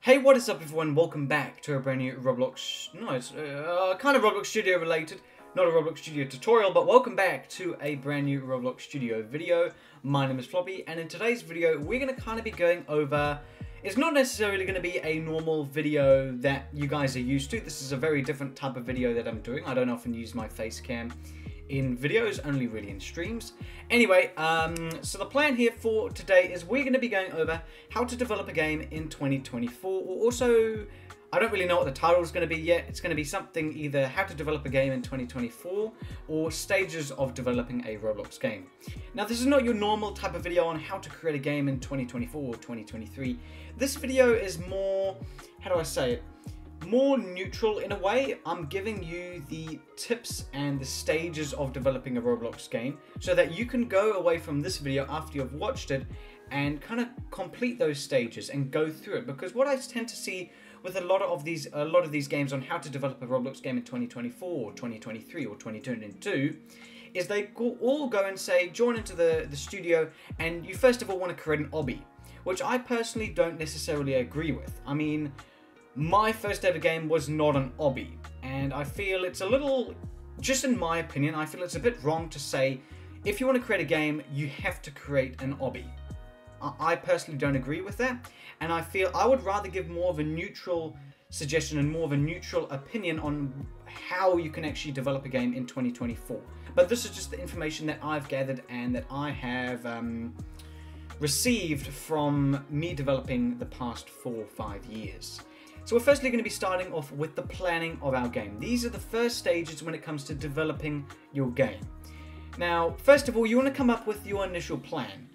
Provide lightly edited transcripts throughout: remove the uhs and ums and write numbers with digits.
Hey, what is up everyone? Welcome back to a brand new Roblox, kind of Roblox Studio related, not a Roblox Studio tutorial, but welcome back to a brand new Roblox Studio video. My name is Floppy, and in today's video, we're going to kind of be going over, it's not necessarily going to be a normal video that you guys are used to. This is a very different type of video that I'm doing. I don't often use my face cam in videos, only really in streams. Anyway, so the plan here for today is we're going to be going over how to develop a game in 2024, or also, I don't really know what the title is going to be yet. It's going to be something either how to develop a game in 2024 or stages of developing a Roblox game. Now, this is not your normal type of video on how to create a game in 2024 or 2023. This video is more, how do I say it? More neutral in a way. I'm giving you the tips and the stages of developing a Roblox game so that you can go away from this video after you've watched it and kind of complete those stages and go through it. Because what I tend to see with a lot of these games on how to develop a Roblox game in 2024 or 2023 or 2022 is they all go and say join into the studio, and you first of all want to create an obby, which I personally don't necessarily agree with. I mean, my first ever game was not an obby, and I feel it's a little, just in my opinion, I feel it's a bit wrong to say if you want to create a game, you have to create an obby. I personally don't agree with that, and I feel I would rather give more of a neutral suggestion and more of a neutral opinion on how you can actually develop a game in 2024. But this is just the information that I've gathered and that I have received from me developing the past 4 or 5 years. So we're firstly going to be starting off with the planning of our game. These are the first stages when it comes to developing your game. Now, first of all, you want to come up with your initial plan.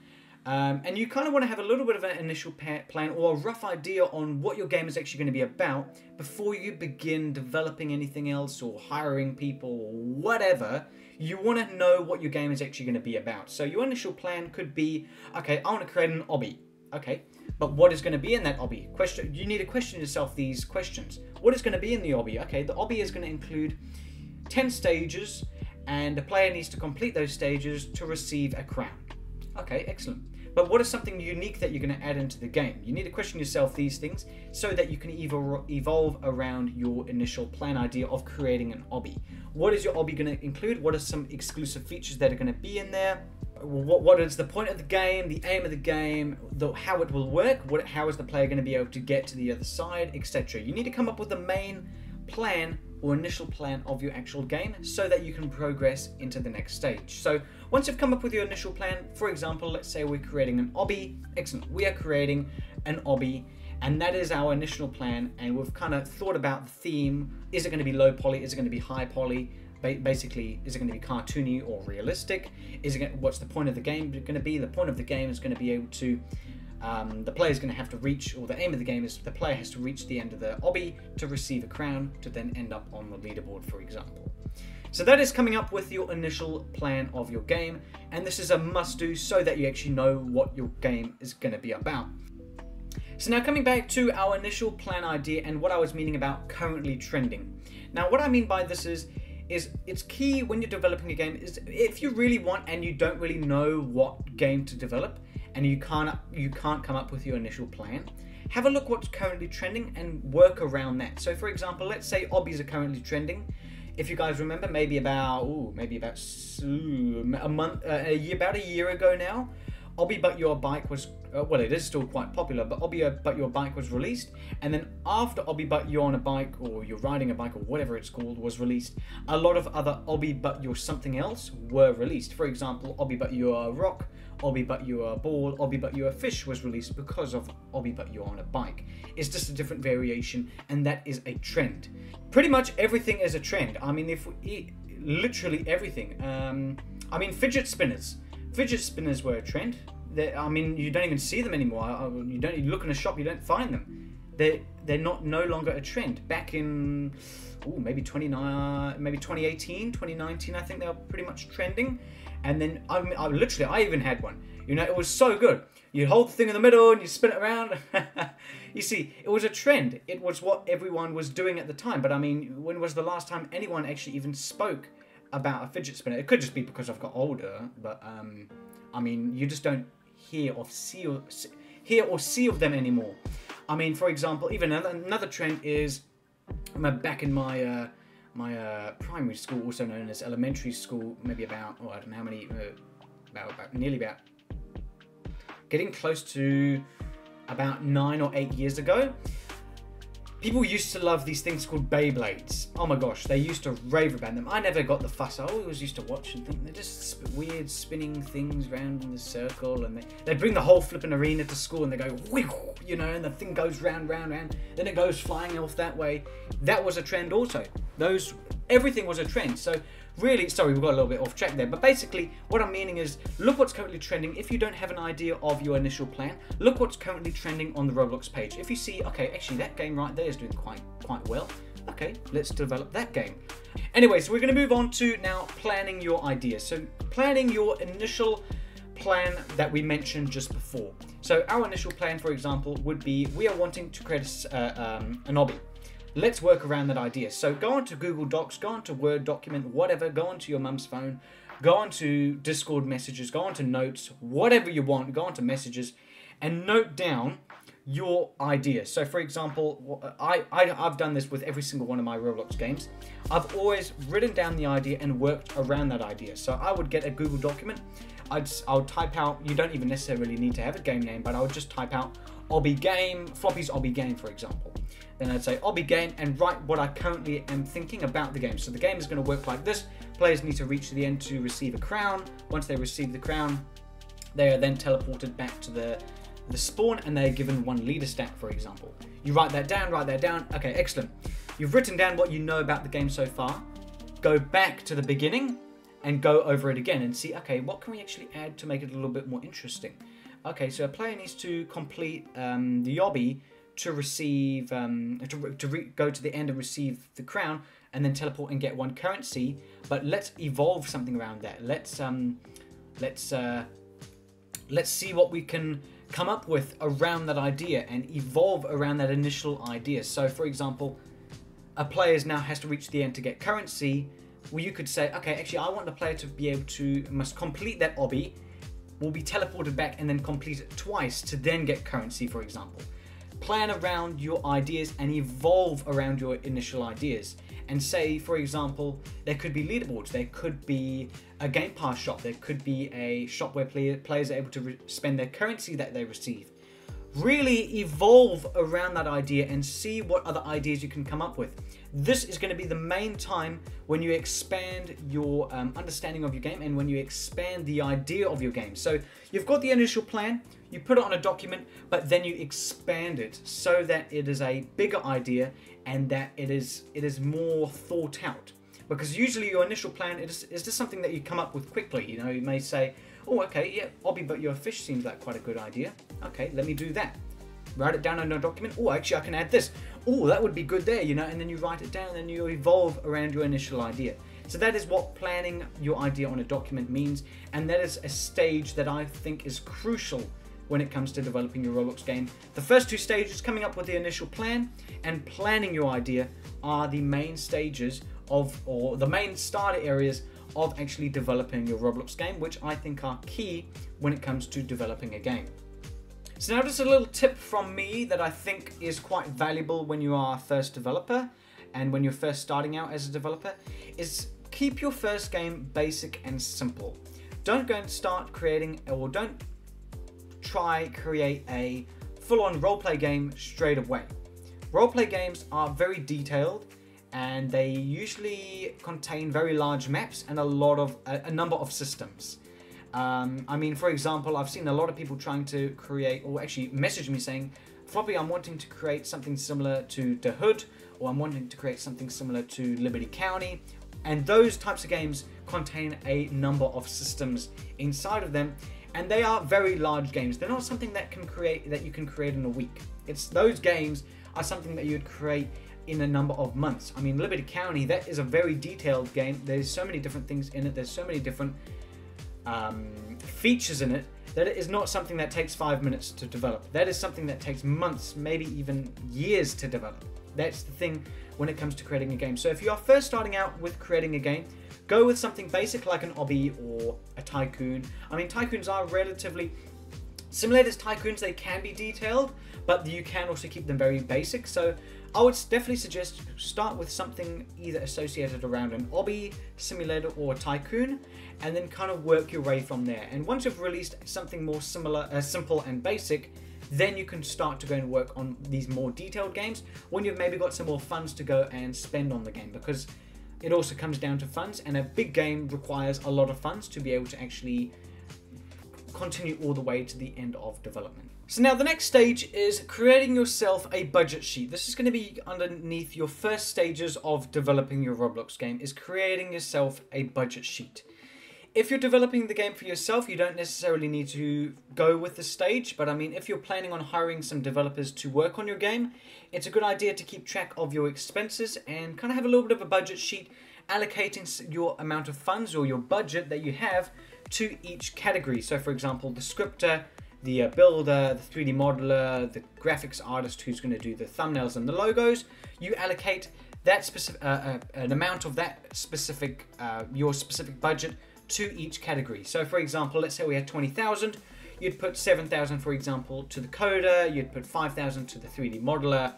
And you kind of want to have a little bit of an initial plan or a rough idea on what your game is actually going to be about before you begin developing anything else or hiring people or whatever. You want to know what your game is actually going to be about. So your initial plan could be, okay, I want to create an obby. Okay, but what is going to be in that obby? You need to question yourself these questions. What is going to be in the obby? Okay, the obby is going to include 10 stages, and the player needs to complete those stages to receive a crown. Okay, excellent. But what is something unique that you're going to add into the game? You need to question yourself these things so that you can evolve around your initial plan idea of creating an obby. What is your obby going to include? What are some exclusive features that are going to be in there? What is the point of the game, the aim of the game, how it will work, how is the player going to be able to get to the other side, etc. You need to come up with a main plan or initial plan of your actual game so that you can progress into the next stage. So once you've come up with your initial plan, for example, let's say we're creating an obby. Excellent. We are creating an obby, and that is our initial plan, and we've kind of thought about the theme. Is it going to be low poly? Is it going to be high poly? Basically, is it going to be cartoony or realistic? What's the point of the game going to be? The point of the game is going to be able to, the player is going to have to reach, or the aim of the game is the player has to reach the end of the obby to receive a crown to then end up on the leaderboard, for example. So that is coming up with your initial plan of your game, and this is a must-do so that you actually know what your game is going to be about. So now coming back to our initial plan idea and what I was meaning about currently trending. Now what I mean by this is it's key when you're developing a game is if you really want and you don't really know what game to develop and you can't come up with your initial plan, have a look what's currently trending and work around that. So for example, let's say obbies are currently trending. If you guys remember, about a year ago now, Obby But Your Bike was, well, it is still quite popular, but Obby But Your Bike was released, and then after Obby But You're on a Bike, or You're Riding a Bike, or whatever it's called, was released, a lot of other Obby But You're Something Else were released. For example, Obby But You're a Rock, Obby But You're a Ball, Obby But You're a Fish was released because of Obby But You're on a Bike. It's just a different variation, and that is a trend. Pretty much everything is a trend. I mean, literally everything. I mean, fidget spinners. Fidget spinners were a trend. I mean, you don't even see them anymore. You look in a shop, you don't find them. They're no longer a trend. Back in maybe 2018, 2019, I think they were pretty much trending. And then I even had one. You know, it was so good. You hold the thing in the middle and you spin it around. You see, it was a trend. It was what everyone was doing at the time. But I mean, when was the last time anyone actually even spoke about a fidget spinner? It could just be because I've got older, but I mean, you just don't hear or see of them anymore. I mean, for example, even another trend is back in my primary school, also known as elementary school, maybe about, I don't know how many, nearly about getting close to about 9 or 8 years ago. People used to love these things called Beyblades. Oh my gosh, they used to rave about them. I never got the fuss. I always used to watch and think they're just weird spinning things around in the circle, and they bring the whole flipping arena to school and they go, you know, and the thing goes round, then it goes flying off that way. That was a trend also. Everything was a trend. So really, sorry, we got a little bit off track there, but basically what I'm meaning is, look what's currently trending. If you don't have an idea of your initial plan, look what's currently trending on the Roblox page. If you see, okay, actually that game right there is doing quite well, okay, let's develop that game. Anyway, so we're going to move on to now planning your ideas. So planning your initial plan that we mentioned just before. So our initial plan, for example, would be, we are wanting to create an obby. Let's work around that idea. So go onto Google Docs, go onto Word document, whatever, go onto your mum's phone, go onto Discord messages, go onto notes, whatever you want, go onto messages and note down your idea. So for example, I've done this with every single one of my Roblox games. I've always written down the idea and worked around that idea. So I would get a Google document, I'll type out, you don't even necessarily need to have a game name, but I would just type out obby game, Floppy's obby game, for example. Then I'd say obby game and write what I currently am thinking about the game. So the game is going to work like this. Players need to reach the end to receive a crown. Once they receive the crown, they are then teleported back to the spawn and they're given 1 leader stack, for example. You write that down, Okay, excellent. You've written down what you know about the game so far. Go back to the beginning and go over it again and see, okay, what can we actually add to make it a little bit more interesting? Okay, so a player needs to complete the obby to receive, go to the end and receive the crown, and then teleport and get 1 currency. But let's evolve something around that. Let's see what we can come up with around that idea and evolve around that initial idea. So, for example, a player now has to reach the end to get currency. Well, you could say, okay, actually, I want the player to be able to must complete that obby, will be teleported back and then complete it twice to then get currency, for example. Plan around your ideas and evolve around your initial ideas. And say, for example, there could be leaderboards, there could be a Game Pass shop, there could be a shop where players are able to spend their currency that they receive. Really evolve around that idea and see what other ideas you can come up with. This is going to be the main time when you expand your understanding of your game and when you expand the idea of your game. So you've got the initial plan, you put it on a document, but then you expand it so that it is a bigger idea and that it is more thought out. Because usually your initial plan is just something that you come up with quickly. You know, you may say, oh, okay, yeah, obby, but your fish seems like quite a good idea. Okay, let me do that. Write it down in a document. Oh, actually, I can add this. Oh, that would be good there, you know, and then you write it down and you evolve around your initial idea. So that is what planning your idea on a document means, and that is a stage that I think is crucial when it comes to developing your Roblox game. The first 2 stages, coming up with the initial plan and planning your idea, are the main stages or the main starter areas of actually developing your Roblox game, which I think are key when it comes to developing a game. So now just a little tip from me that I think is quite valuable when you are a first developer and when you're first starting out as a developer, is keep your first game basic and simple. Don't go and start creating, or don't try create a full-on roleplay game straight away. Roleplay games are very detailed and they usually contain very large maps and a number of systems. I mean, for example, I've seen a lot of people trying to create, or actually message me saying, Floppy, I'm wanting to create something similar to The Hood, or I'm wanting to create something similar to Liberty County. And those types of games contain a number of systems inside of them, and they are very large games. They're not something that you can create in a week. Those games are something that you'd create in a number of months. I mean, Liberty County, that is a very detailed game. There's so many different things in it. There's so many different features in it that it is not something that takes 5 minutes to develop. That is something that takes months, maybe even years to develop. That's the thing when it comes to creating a game. So if you are first starting out with creating a game, go with something basic like an obby or a tycoon. I mean, tycoons are relatively Simulators Tycoons, they can be detailed, but you can also keep them very basic. So I would definitely suggest start with something either associated around an obby, simulator, or tycoon, and then kind of work your way from there. And once you've released something more simple and basic, then you can start to go and work on these more detailed games when you've maybe got some more funds to go and spend on the game, because it also comes down to funds, and a big game requires a lot of funds to be able to actually continue all the way to the end of development. So now the next stage is creating yourself a budget sheet. This is going to be underneath your first stages of developing your Roblox game, is creating yourself a budget sheet. If you're developing the game for yourself, you don't necessarily need to go with the stage, but I mean, if you're planning on hiring some developers to work on your game, it's a good idea to keep track of your expenses and kind of have a little bit of a budget sheet, allocating your amount of funds or your budget that you have to each category. So for example, the scripter, the builder, the 3D modeler, the graphics artist who's going to do the thumbnails and the logos, you allocate that specific an amount of that specific your specific budget to each category. So for example, let's say we had 20,000, you'd put 7,000 for example to the coder, you'd put 5,000 to the 3D modeler,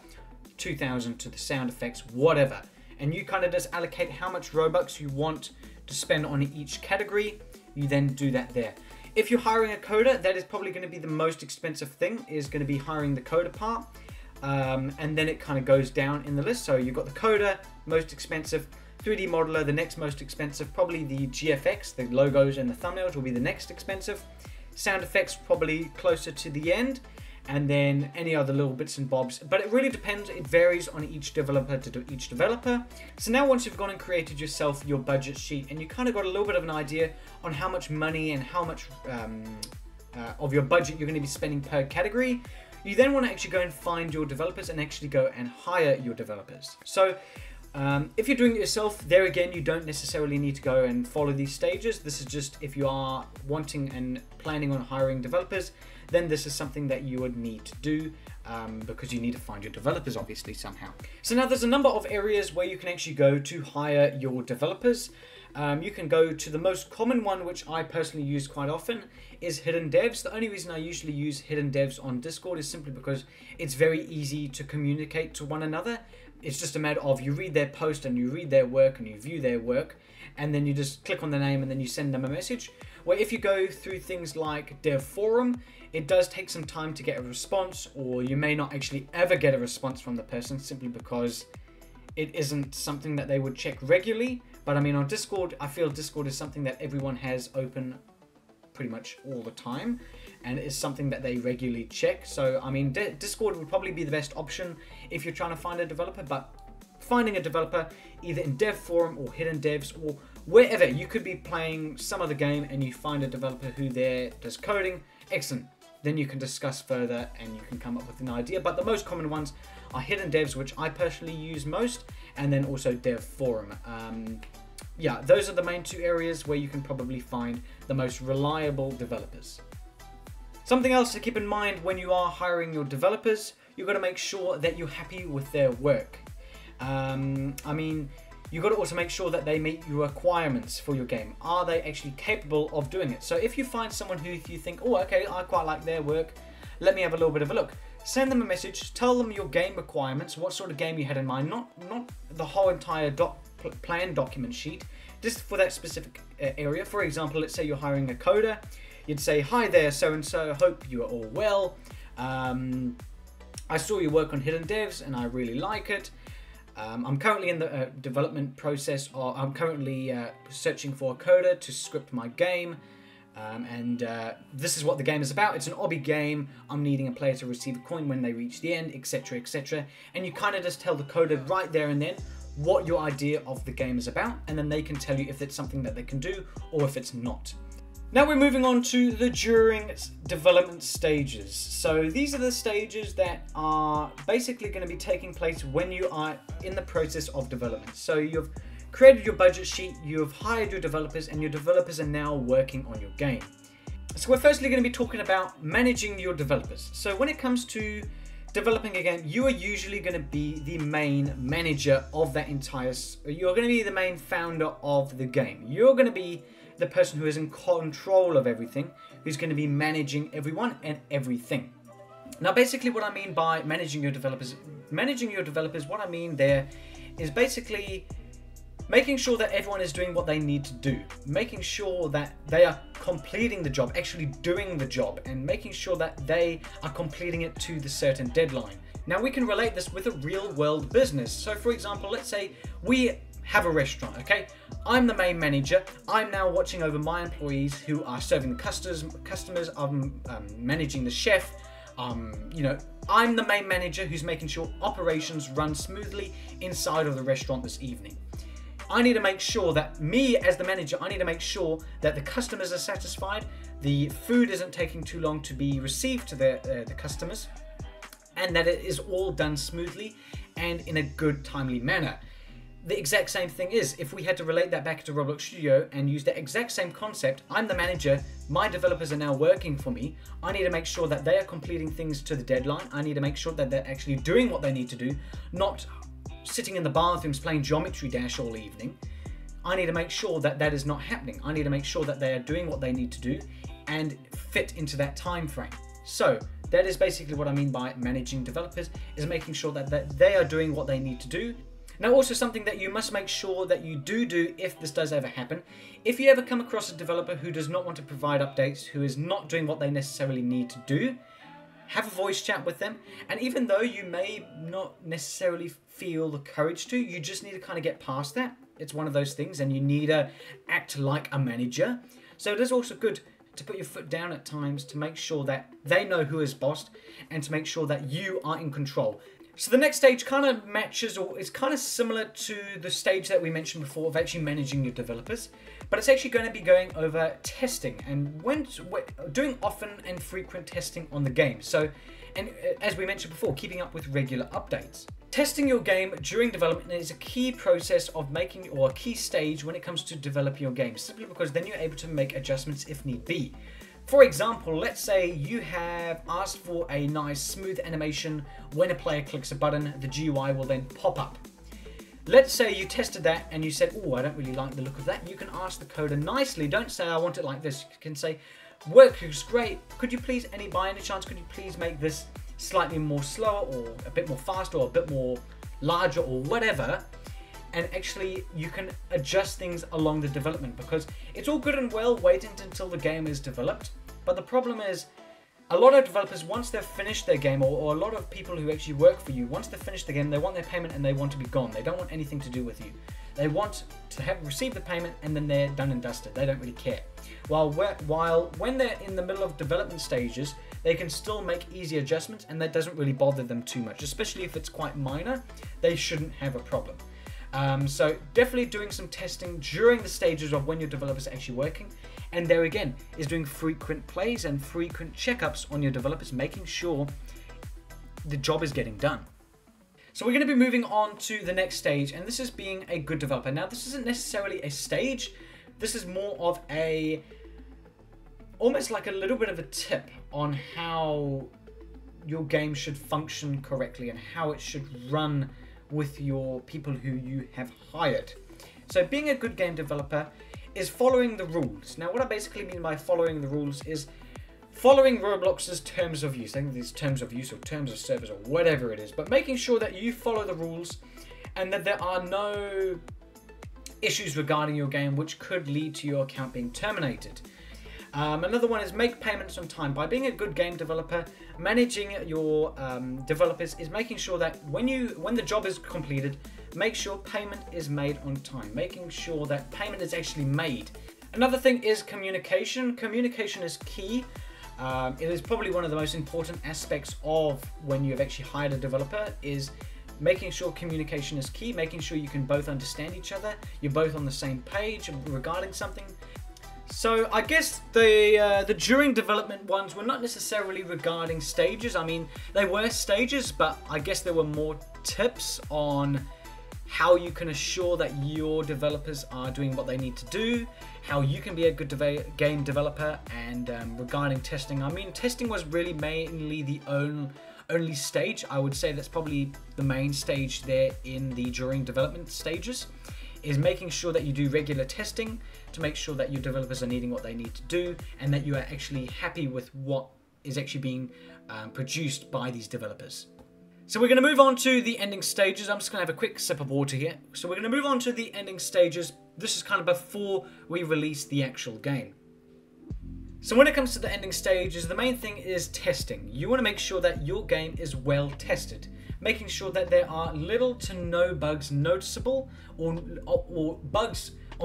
2,000 to the sound effects, whatever. And you kind of just allocate how much Robux you want to spend on each category. You then do that there. If you're hiring a coder, that is probably going to be the most expensive thing, is going to be hiring the coder part. And then it kind of goes down in the list. So you've got the coder, most expensive, 3D modeler, the next most expensive, probably the GFX, the logos and the thumbnails will be the next expensive. Sound effects probably closer to the end, and then any other little bits and bobs. But it really depends, it varies on each developer to each developer. So now once you've gone and created yourself your budget sheet, and you kind of got a little bit of an idea on how much money and how much of your budget you're going to be spending per category, you then want to actually go and find your developers and actually go and hire your developers. So if you're doing it yourself, there again, you don't necessarily need to go and follow these stages. This is just if you are wanting and planning on hiring developers, then this is something that you would need to do because you need to find your developers obviously somehow. So now there's a number of areas where you can actually go to hire your developers. You can go to the most common one, which I personally use quite often, is Hidden Devs. The only reason I usually use Hidden Devs on Discord is simply because it's very easy to communicate to one another. It's just a matter of you read their post and you read their work and you view their work, and then you just click on the name and then you send them a message. Where if you go through things like Dev Forum, it does take some time to get a response, or you may not actually ever get a response from the person simply because it isn't something that they would check regularly. But I mean, on Discord, I feel Discord is something that everyone has open pretty much all the time, and it's something that they regularly check. So I mean, Discord would probably be the best option if you're trying to find a developer. But finding a developer either in Dev Forum or Hidden Devs or wherever, you could be playing some other game and you find a developer who there does coding, excellent. Then you can discuss further and you can come up with an idea. But the most common ones are Hidden Devs, which I personally use most, and then also Dev Forum. Yeah, those are the main two areas where you can probably find the most reliable developers. Something else to keep in mind when you are hiring your developers, you've got to make sure that you're happy with their work. I mean, you've got to also make sure that they meet your requirements for your game. Are they actually capable of doing it? So if you find someone who you think, oh, okay, I quite like their work, let me have a little bit of a look. Send them a message, tell them your game requirements, what sort of game you had in mind, not the whole entire plan document sheet, just for that specific area. For example, let's say you're hiring a coder. You'd say, hi there, so-and-so, hope you are all well. I saw your work on Hidden Devs and I really like it. I'm currently in the development process, or I'm currently searching for a coder to script my game. This is what the game is about. It's an obby game. I'm needing a player to receive a coin when they reach the end, etc, etc. And you kind of just tell the coder right there and then what your idea of the game is about, and then they can tell you if it's something that they can do or if it's not. Now we're moving on to the during development stages. So these are the stages that are basically going to be taking place when you are in the process of development. So you've created your budget sheet, you've hired your developers, and your developers are now working on your game. So we're firstly going to be talking about managing your developers. So when it comes to developing a game, you are usually going to be the main manager of that entire, you're going to be the main founder of the game. You're going to be the person who is in control of everything, who's going to be managing everyone and everything. Now, basically what I mean by managing your developers, what I mean there is basically making sure that everyone is doing what they need to do, making sure that they are completing the job, actually doing the job, and making sure that they are completing it to the certain deadline. Now, we can relate this with a real world business. So for example, let's say we have a restaurant, okay? I'm the main manager. I'm now watching over my employees who are serving the customers. I'm managing the chef. You know, I'm the main manager who's making sure operations run smoothly inside of the restaurant this evening. I need to make sure that me as the manager, I need to make sure that the customers are satisfied, the food isn't taking too long to be received to the customers, and that it is all done smoothly and in a good, timely manner. The exact same thing is, if we had to relate that back to Roblox Studio and use the exact same concept, I'm the manager, my developers are now working for me, I need to make sure that they are completing things to the deadline, I need to make sure that they're actually doing what they need to do, not sitting in the bathrooms playing Geometry Dash all evening. I need to make sure that that is not happening. I need to make sure that they are doing what they need to do and fit into that time frame. So that is basically what I mean by managing developers, is making sure that they are doing what they need to do. Now, also something that you must make sure that you do if this does ever happen, if you ever come across a developer who does not want to provide updates, who is not doing what they necessarily need to do, have a voice chat with them. And even though you may not necessarily feel the courage to, you just need to kind of get past that. It's one of those things, and you need to act like a manager. So it is also good to put your foot down at times to make sure that they know who is boss and to make sure that you are in control. So the next stage kind of matches, or is kind of similar to the stage that we mentioned before of actually managing your developers, but it's actually going to be going over testing and doing often and frequent testing on the game. So, and as we mentioned before, keeping up with regular updates. Testing your game during development is a key process of making, or a key stage when it comes to developing your game, simply because then you're able to make adjustments if need be. For example, let's say you have asked for a nice smooth animation. When a player clicks a button, the GUI will then pop up. Let's say you tested that and you said, oh, I don't really like the look of that. You can ask the coder nicely. Don't say, I want it like this. You can say, work is great. Could you please, by any chance, could you please make this slightly more slower, or a bit more faster, or a bit more larger, or whatever? And actually you can adjust things along the development, because it's all good and well waiting until the game is developed, but the problem is a lot of developers, once they've finished their game, or a lot of people who actually work for you, once they've finished the game, they want their payment and they want to be gone. They don't want anything to do with you. They want to receive the payment and then they're done and dusted. They don't really care. While when they're in the middle of development stages, they can still make easy adjustments, and that doesn't really bother them too much, especially if it's quite minor. They shouldn't have a problem. So definitely doing some testing during the stages of when your developers are actually working, and there again is doing frequent plays and frequent checkups on your developers, making sure the job is getting done. So we're going to be moving on to the next stage, and this is being a good developer. Now, this isn't necessarily a stage, this is more of almost like a little bit of a tip on how your game should function correctly and how it should run with your people who you have hired. So being a good game developer is following the rules. Now, what I basically mean by following the rules is following Roblox's terms of use. I think these terms of use or terms of service or whatever it is, but making sure that you follow the rules and that there are no issues regarding your game which could lead to your account being terminated. Another one is make payments on time. By being a good game developer, managing your developers is making sure that when the job is completed, make sure payment is made on time, making sure that payment is actually made. Another thing is communication. Communication is key. It is probably one of the most important aspects of when you've actually hired a developer, is making sure communication is key, making sure you can both understand each other, you're both on the same page regarding something. So I guess the during development ones were not necessarily regarding stages. I mean, they were stages, but I guess there were more tips on how you can assure that your developers are doing what they need to do, how you can be a good game developer, and regarding testing. I mean, testing was really mainly the only stage. I would say that's probably the main stage there in the during development stages. is making sure that you do regular testing to make sure that your developers are needing what they need to do and that you are actually happy with what is actually being produced by these developers. So we're going to move on to the ending stages. I'm just going to have a quick sip of water here. So we're going to move on to the ending stages. This is kind of before we release the actual game. So when it comes to the ending stages, the main thing is testing. You want to make sure that your game is well tested, making sure that there are little to no bugs noticeable, or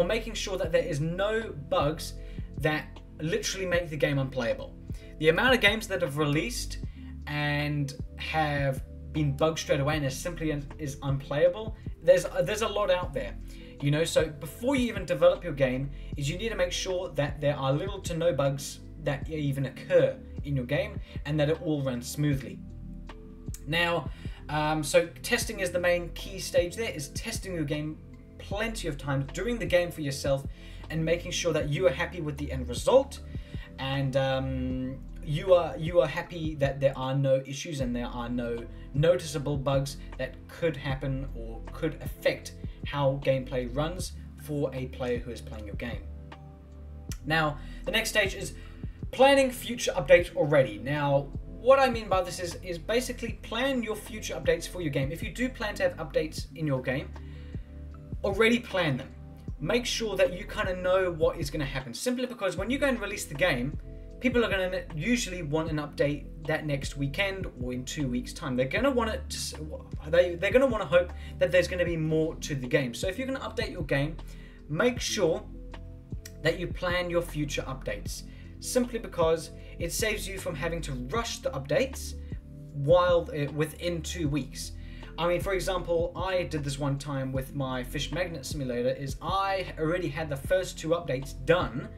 making sure that there is no bugs that literally make the game unplayable. The amount of games that have released and have been bugged straight away and as simply is unplayable, there's a lot out there. You know, so before you even develop your game, is you need to make sure that there are little to no bugs that even occur in your game and that it all runs smoothly. Now, so testing is the main key stage there, is testing your game plenty of times, doing the game for yourself and making sure that you are happy with the end result and you are happy that there are no issues and there are no noticeable bugs that could happen or could affect how gameplay runs for a player who is playing your game. Now, the next stage is planning future updates already. Now, what I mean by this is basically plan your future updates for your game. If you do plan to have updates in your game, already plan them. Make sure that you kind of know what is going to happen. Simply because when you go and release the game, people are going to usually want an update that next weekend or in 2 weeks' time. They're going to want it to, they're going to want to hope that there's going to be more to the game. So if you're going to update your game, make sure that you plan your future updates. Simply because it saves you from having to rush the updates within 2 weeks. I mean, for example, I did this one time with my Fish Magnet Simulator. Is I already had the first 2 updates done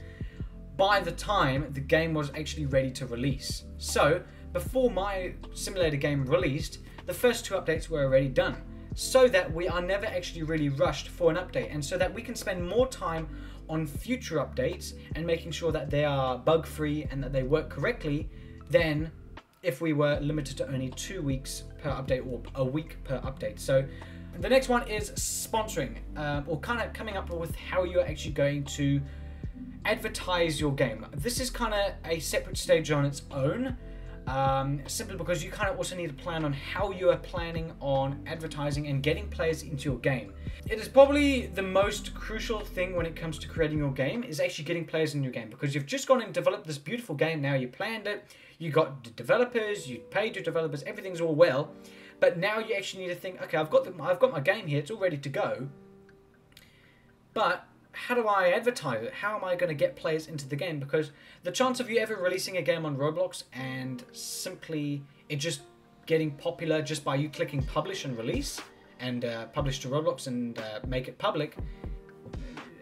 by the time the game was actually ready to release. So before my simulator game released, the first 2 updates were already done, so that we are never actually really rushed for an update, and so that we can spend more time on future updates and making sure that they are bug free and that they work correctly than if we were limited to only 2 weeks per update or a week per update. So the next one is sponsoring, or kind of coming up with how you're actually going to advertise your game. This is kind of a separate stage on its own, simply because you kind of also need to plan on how you are planning on advertising and getting players into your game. It is probably the most crucial thing when it comes to creating your game, is actually getting players in your game, because you've just gone and developed this beautiful game. Now you planned it, you got the developers, you paid your developers, everything's all well, but now you actually need to think, okay, I've got my game here, it's all ready to go, but how do I advertise it? How am I going to get players into the game? Because the chance of you ever releasing a game on Roblox and simply it just getting popular just by you clicking publish and release and publish to Roblox and make it public,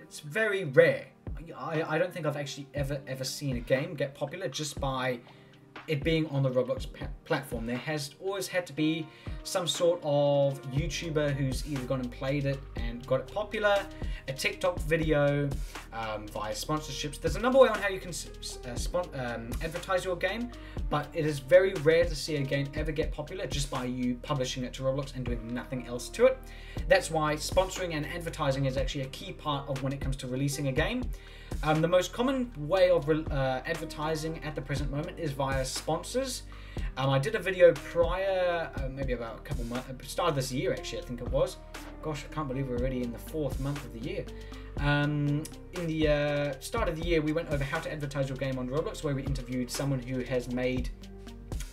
it's very rare. I don't think I've actually ever seen a game get popular just by it being on the Roblox platform. There has always had to be some sort of YouTuber who's either gone and played it and got it popular, a TikTok video, via sponsorships. There's a number of ways on how you can advertise your game, but it is very rare to see a game ever get popular just by you publishing it to Roblox and doing nothing else to it. That's why sponsoring and advertising is actually a key part of when it comes to releasing a game. The most common way of advertising at the present moment is via sponsors. I did a video prior, maybe about a couple months, start of this year actually, I think it was. Gosh, I can't believe we're already in the 4th month of the year. In the start of the year, we went over how to advertise your game on Roblox, where we interviewed someone who has made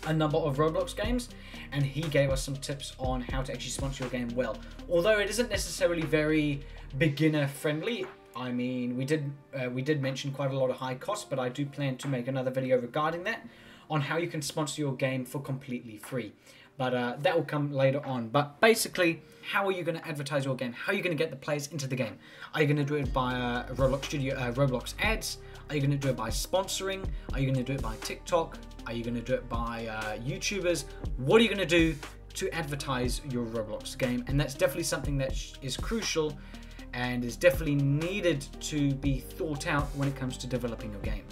a number of Roblox games, and he gave us some tips on how to actually sponsor your game well. Although it isn't necessarily very beginner friendly. I mean, we did mention quite a lot of high costs, but I do plan to make another video regarding that, on how you can sponsor your game for completely free. But that will come later on. But basically, how are you going to advertise your game? How are you going to get the players into the game? Are you going to do it by Roblox ads? Are you going to do it by sponsoring? Are you going to do it by TikTok? Are you going to do it by YouTubers? What are you going to do to advertise your Roblox game? And that's definitely something that is crucial and is definitely needed to be thought out when it comes to developing your game.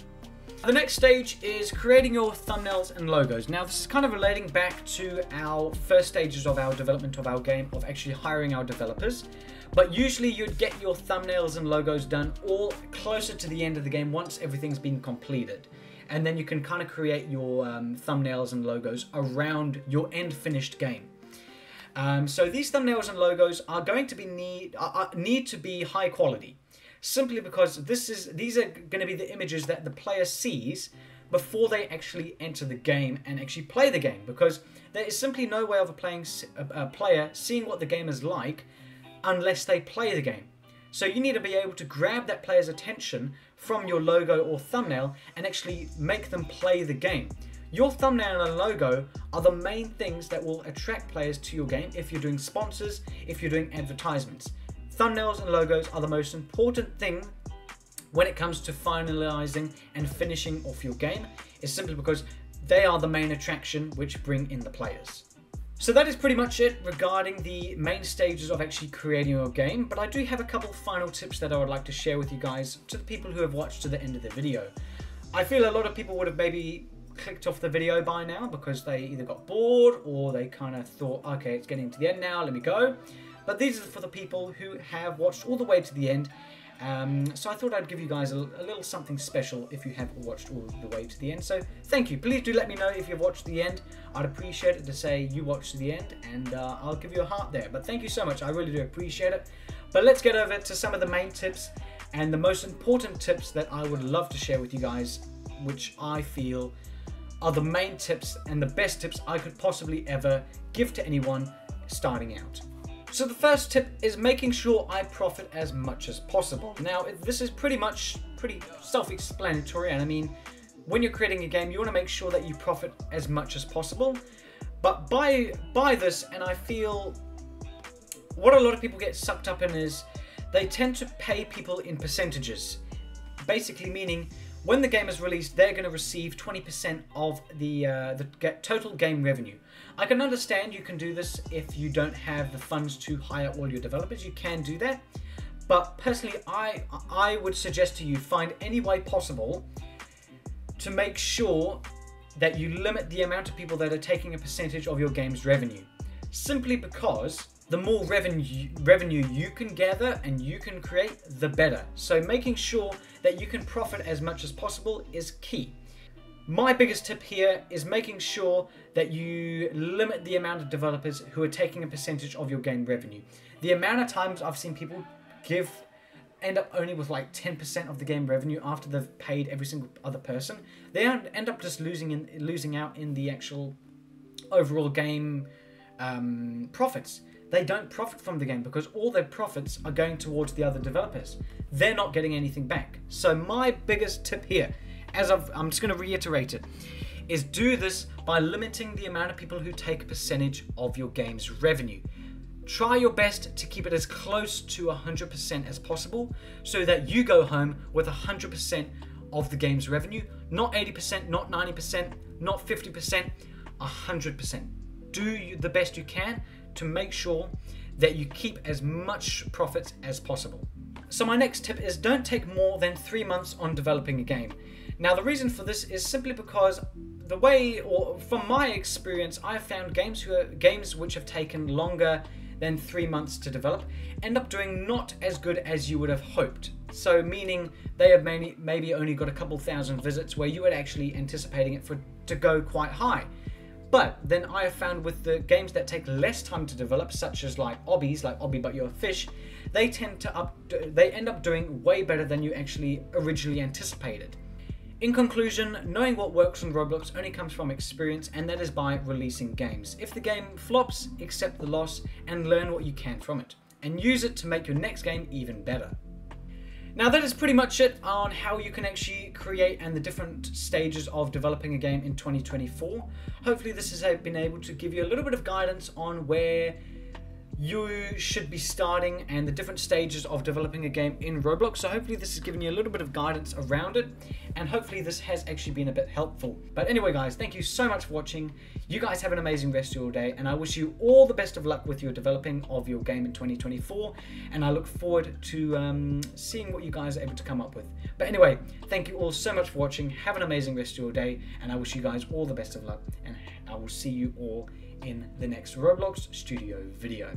The next stage is creating your thumbnails and logos. Now this is kind of relating back to our first stages of our development of our game, of actually hiring our developers. But usually you'd get your thumbnails and logos done all closer to the end of the game once everything's been completed. And then you can kind of create your thumbnails and logos around your end finished game. So these thumbnails and logos are going to be need to be high quality. Simply because these are going to be the images that the player sees before they actually enter the game and actually play the game. Because there is simply no way of a player seeing what the game is like unless they play the game. So you need to be able to grab that player's attention from your logo or thumbnail and actually make them play the game. Your thumbnail and logo are the main things that will attract players to your game if you're doing sponsors, if you're doing advertisements. Thumbnails and logos are the most important thing when it comes to finalizing and finishing off your game, is simply because they are the main attraction which bring in the players. So that is pretty much it regarding the main stages of actually creating your game, but I do have a couple final tips that I would like to share with you guys, to the people who have watched to the end of the video. I feel a lot of people would have maybe clicked off the video by now because they either got bored or they kind of thought, okay, it's getting to the end now, let me go. But these are for the people who have watched all the way to the end. So I thought I'd give you guys a little something special if you have watched all the way to the end. So thank you. Please do let me know if you've watched the end. I'd appreciate it to say you watched to the end, and I'll give you a heart there. But thank you so much. I really do appreciate it. But let's get over to some of the main tips and the most important tips that I would love to share with you guys, which I feel are the main tips and the best tips I could possibly ever give to anyone starting out. So the first tip is making sure I profit as much as possible. Now, this is pretty self-explanatory, and I mean, when you're creating a game, you want to make sure that you profit as much as possible. But by this, and I feel what a lot of people get sucked up in is they tend to pay people in percentages. Basically meaning, when the game is released, they're going to receive 20% of the total game revenue. I can understand you can do this if you don't have the funds to hire all your developers. You can do that. But personally, I would suggest to you find any way possible to make sure that you limit the amount of people that are taking a percentage of your game's revenue. Simply because the more revenue you can gather and you can create, the better. So making sure that you can profit as much as possible is key. My biggest tip here is making sure that you limit the amount of developers who are taking a percentage of your game revenue. The amount of times I've seen people end up only with like 10% of the game revenue after they've paid every single other person. They end up just losing out in the actual overall game profits. They don't profit from the game because all their profits are going towards the other developers. They're not getting anything back. So my biggest tip here, I'm just going to reiterate it, is do this by limiting the amount of people who take a percentage of your game's revenue. Try your best to keep it as close to 100% as possible so that you go home with 100% of the game's revenue. Not 80%, not 90%, not 50%, 100%. Do the best you can to make sure that you keep as much profits as possible. So my next tip is don't take more than 3 months on developing a game. Now the reason for this is simply because from my experience, I've found games which have taken longer than 3 months to develop end up doing not as good as you would have hoped. So meaning they have maybe only got a couple thousand visits where you were actually anticipating it to go quite high. But then I have found with the games that take less time to develop, such as like Obbies, like Obby But You're a Fish, they end up doing way better than you actually originally anticipated. In conclusion, knowing what works on Roblox only comes from experience, and that is by releasing games. If the game flops, accept the loss and learn what you can from it, and use it to make your next game even better. Now that is pretty much it on how you can actually create and the different stages of developing a game in 2024. Hopefully this has been able to give you a little bit of guidance on where you should be starting and the different stages of developing a game in Roblox. So hopefully this has given you a little bit of guidance around it, and hopefully this has actually been a bit helpful. But anyway guys, thank you so much for watching. You guys have an amazing rest of your day, and I wish you all the best of luck with your developing of your game in 2024, and I look forward to seeing what you guys are able to come up with. But anyway, thank you all so much for watching. Have an amazing rest of your day, and I wish you guys all the best of luck, and I will see you all in the next Roblox Studio video.